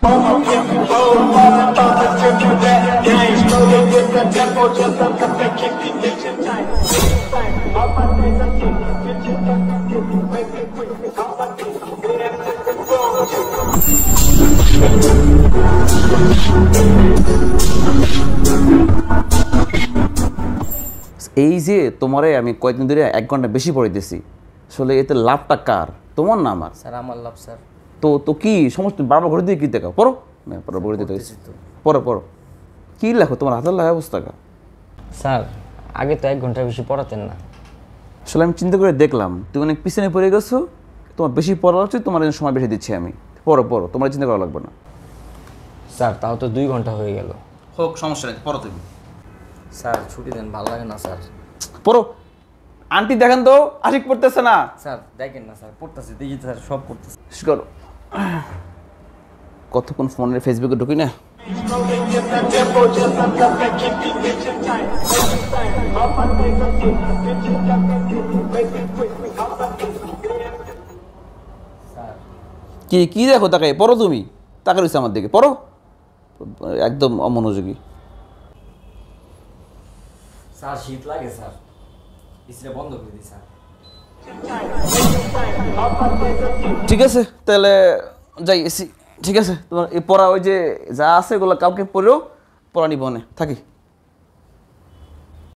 এই যে তোমারে আমি কয়েকদিন ধরে 1 ঘন্টা বেশি পড়ে দিছি, আসলে এতে লাভটা কার, তোমার না আমার? স্যার আমার লাভ স্যার। তো কি সমস্ত বারবার ঘুরে দিয়ে কি দেখাও? পড়ো পড়ো ঘুরে দিতে পড়ো পড়ো কি লেখো, তোমার হাতের লেখা অবস্থা কা? স্যার আগে তো 1 ঘন্টার বেশি পড়াতেন না। আসলে আমি চিন্তা করে দেখলাম তুমি অনেক পিছনে পড়ে গেছো, তোমার বেশি পড়া উচিত, তোমার সময় বেশি দিচ্ছি আমি। পড়ো পড়ো, তোমার চিন্তা করা লাগবে না। স্যার তাও তো 2 ঘন্টা হয়ে গেল। হোক, সমস্যা নেই, পড়ো তুমি। স্যার ছুটি দেন, ভালো লাগে না স্যার। পড়ো। আন্টি দেখেন তো আশিক পড়তেছে না। স্যার দেখেন না স্যার, পড়তেছে দেখি স্যার, সব পড়তেছে। করো। কতক্ষণ ফোনের ফেসবুকে ঢুকি না। কি কি দেখো তাকে? পড়ো তুমি, তাকে রয়েছে আমার দিকে, পড়ো। একদম অমনোযোগী। স্যার শীত লাগে স্যার, ইসরে বন্ধ করে দিই স্যার। ঠিক আছে তাহলে যাই এসি। ঠিক আছে, তোমার এই পড়া ওই যে যা আছে এগুলো কাউকে পড়েও পড়া নিব না, থাকি।